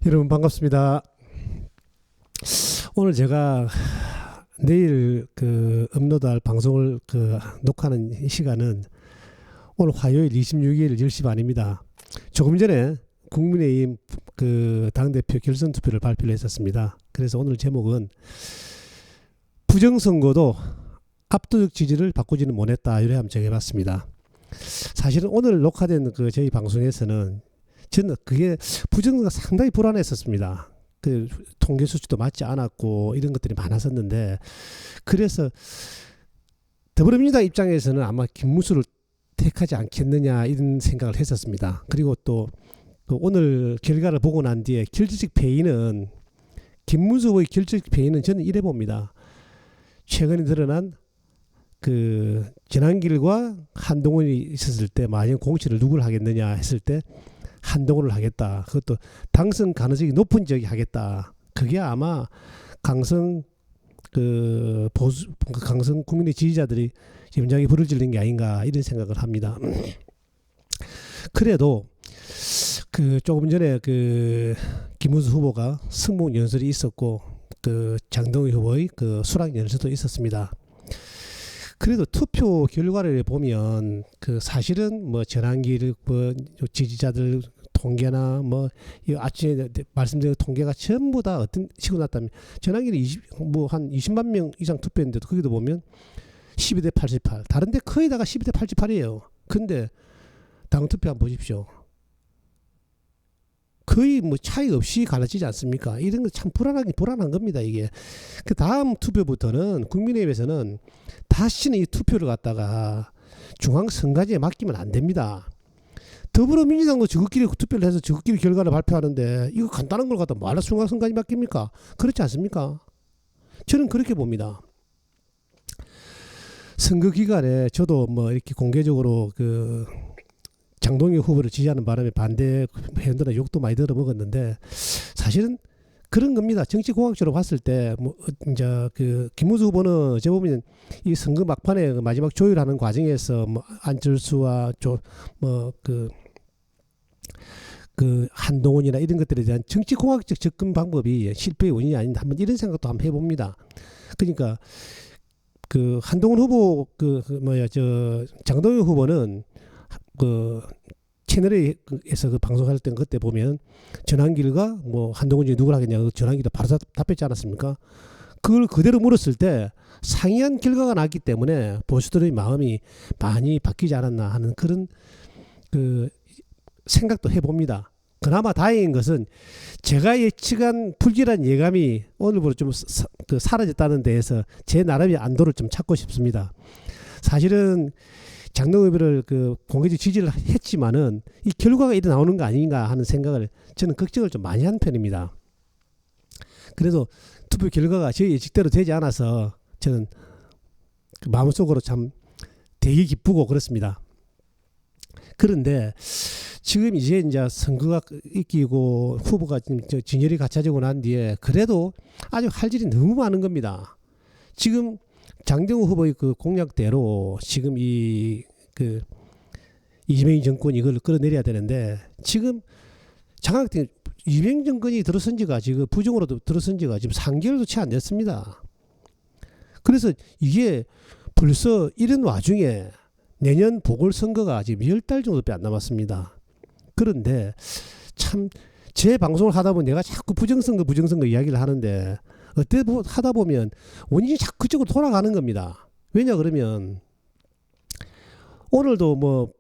여러분 반갑습니다. 오늘 제가 내일 업로드할 방송을 녹화하는 이 시간은 오늘 화요일 26일 10시 반입니다. 조금 전에 국민의힘 당대표 결선 투표를 발표를 했었습니다. 그래서 오늘 제목은 부정선거도 압도적 지지를 바꾸지는 못했다, 이래 한번 정해봤습니다. 사실은 오늘 녹화된 저희 방송에서는 저는 그게 부정선거가 상당히 불안했었습니다. 통계 수치도 맞지 않았고 이런 것들이 많았었는데, 그래서 더불어민주당 입장에서는 아마 김문수를 택하지 않겠느냐 이런 생각을 했었습니다. 그리고 또 오늘 결과를 보고 난 뒤에 결정적 패인은, 김문수 후보의 결정적 패인은 저는 이래 봅니다. 최근에 드러난 전한길과 한동훈이 있었을 때 만약 공천을 누구를 하겠느냐 했을 때 한동훈을 하겠다. 그것도 당선 가능성이 높은 지역이 하겠다. 그게 아마 강성 강성 국민의 지지자들이 연장에 불을 지른 게 아닌가 이런 생각을 합니다. 그래도 조금 전에 김문수 후보가 승복 연설이 있었고 장동희 후보의 수락 연설도 있었습니다. 그래도 투표 결과를 보면 사실은 전한길 지지자들 통계나 아침에 말씀드린 통계가 전부 다 어떤 식으로 났다면, 전한길이 한 20만 명 이상 투표했는데도 거기도 보면 12대 88, 다른데 거의 다가 12대 88이에요. 근데 당 투표 한번 보십시오. 거의 차이 없이 갈라지지 않습니까? 이런 거 참 불안한 겁니다. 이게 다음 투표부터는 국민의힘에서는 다시는 이 투표를 갖다가 중앙선관위에 맡기면 안 됩니다. 더불어민주당도 저것끼리 투표를 해서 저것끼리 결과를 발표하는데 이거 간단한 걸 갖다 말로 중앙선관위 맡깁니까? 그렇지 않습니까? 저는 그렇게 봅니다. 선거 기간에 저도 이렇게 공개적으로 장동희 후보를 지지하는 바람에 반대 회원들의 욕도 많이 들어먹었는데, 사실은 그런 겁니다. 정치공학적으로 봤을 때 이제 김문수 후보는 제 보면 이 선거 막판에 마지막 조율하는 과정에서 안철수와 한동훈이나 이런 것들에 대한 정치공학적 접근 방법이 실패의 원인이 아닌가, 한번 이런 생각도 한번 해봅니다. 그러니까 한동훈 후보 장동희 후보는 채널에서 방송할 때 그때 보면 전한길과 한동훈이 누굴 하겠냐고 전한길이 바로 답했지 않았습니까? 그걸 그대로 물었을 때 상이한 결과가 났기 때문에 보수들의 마음이 많이 바뀌지 않았나 하는 그런 생각도 해봅니다. 그나마 다행인 것은 제가 예측한 불길한 예감이 오늘부터 좀 사라졌다는 데에서 제 나름의 안도를 좀 찾고 싶습니다. 사실은 장동희 후보를 공개적 지지를 했지만은 이 결과가 이래 나오는 거 아닌가 하는 생각을, 저는 걱정을 좀 많이 한 편입니다. 그래서 투표 결과가 제 예측대로 되지 않아서 저는 마음속으로 참 되게 기쁘고 그렇습니다. 그런데 지금 이제 선거가 이기고 후보가 진열이 갖춰지고 난 뒤에 그래도 아주 할 일이 너무 많은 겁니다. 지금 장동희 후보의 공약대로 지금 이재명 정권이 이걸 끌어내려야 되는데, 지금 장학된 이재명 정권이 들어선 지가 지금 부정으로 들어선 지가 지금 3개월도 채 안 됐습니다. 그래서 이게 벌써 이런 와중에 내년 보궐선거가 지금 10달 정도밖에 안 남았습니다. 그런데 참 제 방송을 하다 보면 내가 자꾸 부정선거 이야기를 하는데, 어때 하다 보면 원인이 자꾸 그쪽으로 돌아가는 겁니다. 왜냐 그러면 오늘도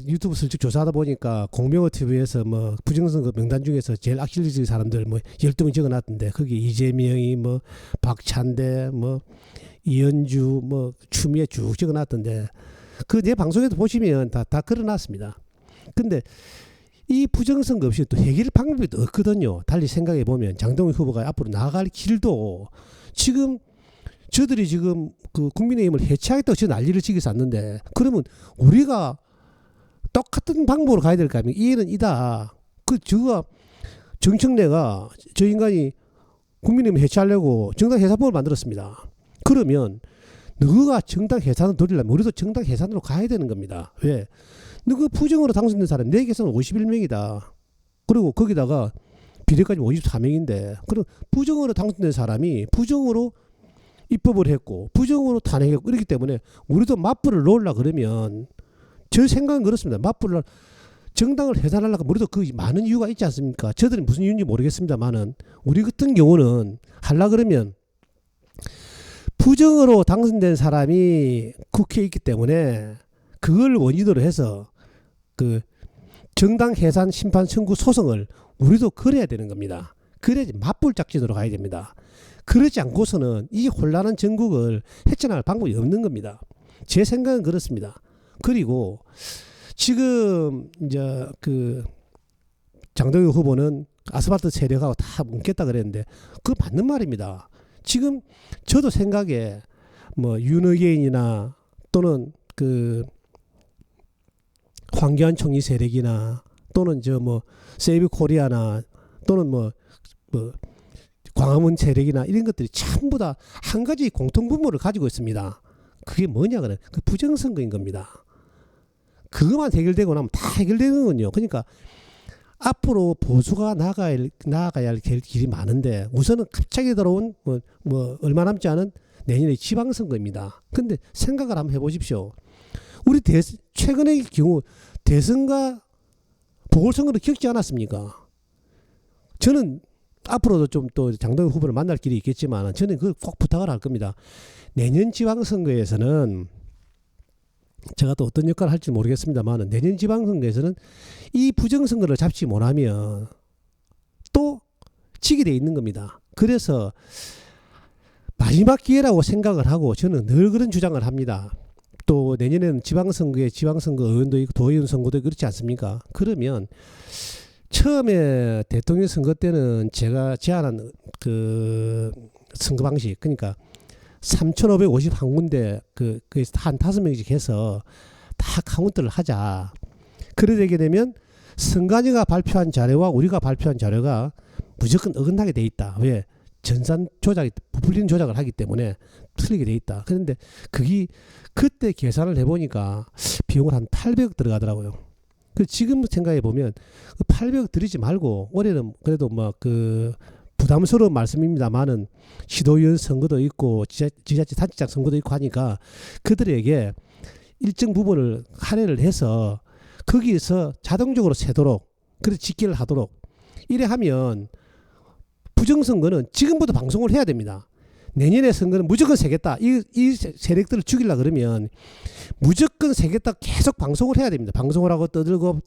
유튜브 슬쩍 조사하다 보니까 공병호 TV에서 부정선거 명단 중에서 제일 악질적인 사람들 12명 적어놨던데, 거기 이재명이 박찬대 이현주 추미애 쭉 적어놨던데, 내 방송에도 보시면 다 걸어놨습니다. 근데 이 부정선거 없이 또 해결 방법이 또 없거든요. 달리 생각해 보면 장동희 후보가 앞으로 나아갈 길도, 지금 저들이 지금 국민의힘을 해체하겠다고 저 난리를 치고서 왔는데, 그러면 우리가 똑같은 방법으로 가야 될까 하면 이해는 이다. 저가 정청래가 저 인간이 국민의힘을 해체하려고 정당 해산법을 만들었습니다. 그러면 너가 정당 해산을 돌리려면 우리도 정당 해산으로 가야 되는 겁니다. 왜? 너그 부정으로 당선된 사람 4개에서는 51명이다. 그리고 거기다가 비례까지 54명인데 그럼 부정으로 당선된 사람이 부정으로 입법을 했고 부정으로 탄핵했고 그렇기 때문에 우리도 맞불을 놓으려 그러면 저 생각은 그렇습니다. 맞불을 정당을 해산하려고 우리도 그 많은 이유가 있지 않습니까? 저들은 무슨 이유인지 모르겠습니다만은 우리 같은 경우는 하려 그러면 부정으로 당선된 사람이 국회에 있기 때문에 그걸 원인으로 해서 그 정당 해산 심판 청구 소송을 우리도 걸어야 되는 겁니다. 그래야지 맞불 작전으로 가야 됩니다. 그러지 않고서는 이 혼란한 전국을 헤쳐나갈 방법이 없는 겁니다. 제 생각은 그렇습니다. 그리고 지금 이제 그 장동혁 후보는 아스팔트 세력하고 다 뭉겠다 그랬는데 그거 맞는 말입니다. 지금 저도 생각에 뭐 윤의견이나 또는 그 황교안 총리 세력이나 또는 저 뭐 세이브 코리아나 또는 뭐 광화문 세력이나 이런 것들이 전부 다 한 가지 공통 분모를 가지고 있습니다. 그게 뭐냐 그래? 그 부정선거인 겁니다. 그것만 해결되고 나면 다 해결되는군요. 그러니까 앞으로 보수가 나아가야 할 길이 많은데 우선은 갑자기 들어온 뭐 얼마 남지 않은 내년의 지방선거입니다. 근데 생각을 한번 해보십시오. 우리 최근의 경우 대선과 보궐선거를 겪지 않았습니까? 저는 앞으로도 좀 또 장동혁 후보를 만날 길이 있겠지만 저는 그걸 꼭 부탁을 할 겁니다. 내년 지방선거에서는 제가 또 어떤 역할을 할지 모르겠습니다만 내년 지방선거에서는 이 부정선거를 잡지 못하면 또 지게 돼 있는 겁니다. 그래서 마지막 기회라고 생각을 하고 저는 늘 그런 주장을 합니다. 또 내년에는 지방선거에 지방선거 의원도 있고 도의원 선거도 그렇지 않습니까? 그러면 처음에 대통령 선거 때는 제가 제안한 그 선거 방식 그러니까 3,551군데 거기서 한 5명씩 해서 다 카운트를 하자. 그래 되게 되면 선관위가 발표한 자료와 우리가 발표한 자료가 무조건 어긋나게 돼 있다. 왜? 전산 조작이 부풀리는 조작을 하기 때문에 틀리게 돼 있다. 그런데 그게 그때 계산을 해보니까 비용을 한 800억 들어가더라고요. 그 지금 생각해 보면 그 800억 들이지 말고 올해는 그래도 뭐 그 부담스러운 말씀입니다만은 시도위원 선거도 있고 지자체 단체장 선거도 있고 하니까 그들에게 일정 부분을 할애를 해서 거기에서 자동적으로 세도록 그래서 집계를 하도록 이래 하면 부정선거는 지금부터 방송을 해야 됩니다. 내년에 선거는 무조건 세겠다. 이 세력들을 죽이려 그러면 무조건 세겠다 계속 방송을 해야 됩니다. 방송을 하고 떠들고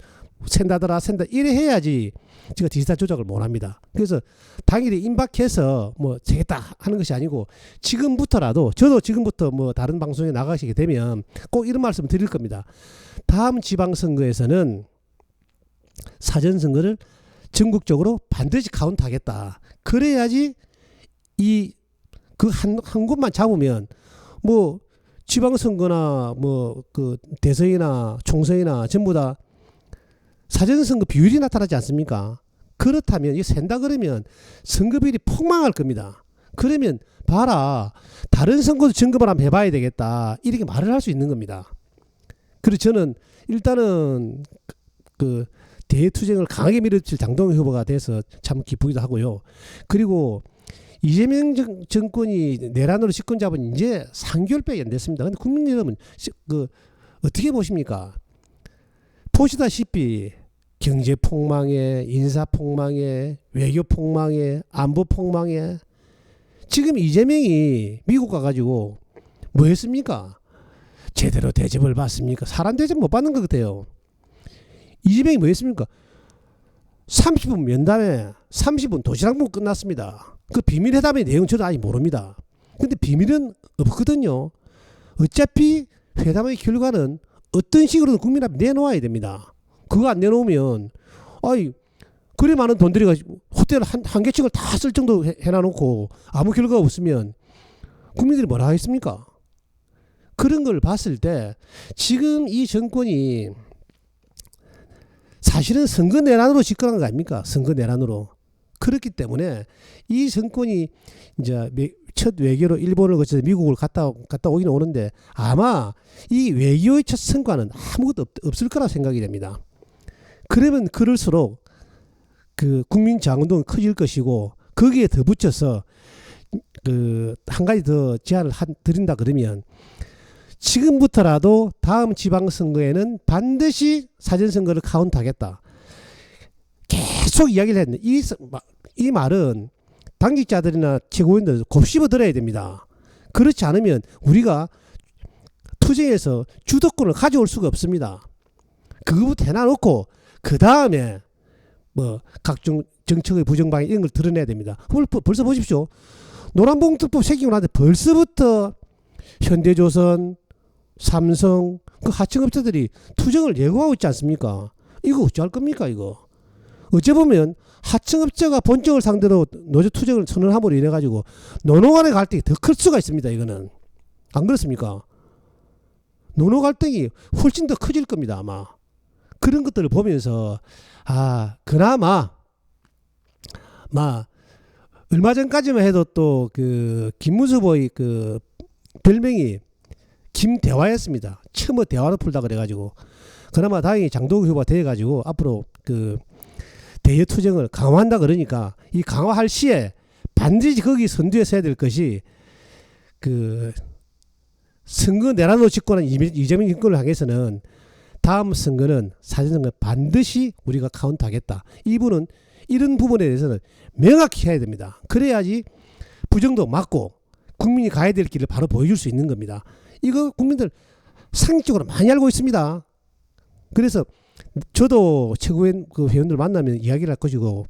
샌다더라 이래 해야지 제가 디지털 조작을 못 합니다. 그래서 당일에 임박해서 뭐 세겠다 하는 것이 아니고 지금부터라도 저도 지금부터 뭐 다른 방송에 나가시게 되면 꼭 이런 말씀 드릴 겁니다. 다음 지방선거에서는 사전선거를 전국적으로 반드시 카운트하겠다. 그래야지 그 한 곳만 잡으면 뭐 지방선거나 뭐 그 대선이나 총선이나 전부 다 사전선거 비율이 나타나지 않습니까? 그렇다면 이 센다 그러면 선거비율이 폭망할 겁니다. 그러면 봐라 다른 선거도 점검을 한번 해봐야 되겠다 이렇게 말을 할 수 있는 겁니다. 그래서 저는 일단은 그 대투쟁을 강하게 밀어칠 장동혁 후보가 돼서 참 기쁘기도 하고요. 그리고 이재명 정권이 내란으로 집권 잡은 이제 3개월밖에 안 됐습니다. 근데 국민 여러분 그 어떻게 보십니까? 보시다시피 경제 폭망에 인사 폭망에 외교 폭망에 안보 폭망에 지금 이재명이 미국 가가지고 뭐 했습니까? 제대로 대접을 받습니까? 사람 대접 못 받는 것 같아요. 이재명이 뭐 했습니까? 30분 면담에 30분 도시락 먹고 끝났습니다. 그 비밀회담의 내용 저도 아직 모릅니다. 근데 비밀은 없거든요. 어차피 회담의 결과는 어떤 식으로든 국민 앞에 내놓아야 됩니다. 그거 안 내놓으면 그리 많은 돈 들여가지고 호텔 한 개씩을 다 쓸 정도 해놔놓고 아무 결과가 없으면 국민들이 뭐라 하겠습니까? 그런 걸 봤을 때 지금 이 정권이 사실은 선거 내란으로 집권한 거 아닙니까? 선거 내란으로. 그렇기 때문에 이 정권이 이제 첫 외교로 일본을 거쳐서 미국을 갔다 오긴 오는데 아마 이 외교의 첫 성과는 아무것도 없을 거라 생각이 됩니다. 그러면 그럴수록 그 국민 저항운동이 커질 것이고 거기에 더 붙여서 그 한 가지 더 제안을 드린다 그러면 지금부터라도 다음 지방선거에는 반드시 사전선거를 카운트하겠다. 계속 이야기를 했는데 이 말은 당직자들이나 최고위원들 곱씹어 들어야 됩니다. 그렇지 않으면 우리가 투쟁에서 주도권을 가져올 수가 없습니다. 그거부터 해놔놓고 그 다음에 뭐 각종 정책의 부정방향 이런 걸 드러내야 됩니다. 벌써 보십시오. 노란봉투법 생기고 나서 벌써부터 현대조선, 삼성 그 하청업체들이 투쟁을 예고하고 있지 않습니까? 이거 어찌할 겁니까 이거? 어째 보면 하청업체가 본청을 상대로 노조 투쟁을 선언함으로 인해 가지고 노노 간의 갈등이 더 클 수가 있습니다. 이거는 안 그렇습니까? 노노 갈등이 훨씬 더 커질 겁니다. 아마 그런 것들을 보면서 그나마 얼마 전까지만 해도 또 그 김문수 후보의 그 별명이 김대화였습니다. 처음 대화로 풀다 그래가지고 그나마 다행히 장도국 후보가 돼가지고 앞으로 그 대여 투쟁을 강화한다 그러니까 이 강화할 시에 반드시 거기 선두에 서야 될 것이 그 선거 내란으로 집권한 이재명 정권을 향해서는 다음 선거는 사전선거 반드시 우리가 카운트하겠다. 이분은 이런 부분에 대해서는 명확히 해야 됩니다. 그래야지 부정도 막고 국민이 가야 될 길을 바로 보여줄 수 있는 겁니다. 이거 국민들 상식적으로 많이 알고 있습니다. 그래서 저도 최고위원 그 회원들 만나면 이야기를 할 것이고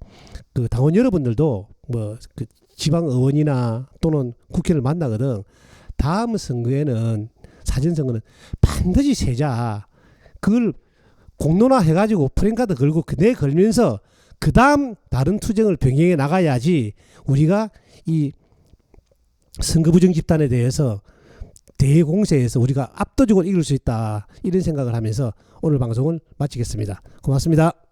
그 당원 여러분들도 뭐 그 지방 의원이나 또는 국회를 만나거든. 다음 선거에는 사전선거는 반드시 세자. 그걸 공론화 해가지고 프랭카드 걸고 내 걸면서 그 다음 다른 투쟁을 병행해 나가야지 우리가 이 선거부정 집단에 대해서 대공세에서 우리가 압도적으로 이길 수 있다. 이런 생각을 하면서 오늘 방송을 마치겠습니다. 고맙습니다.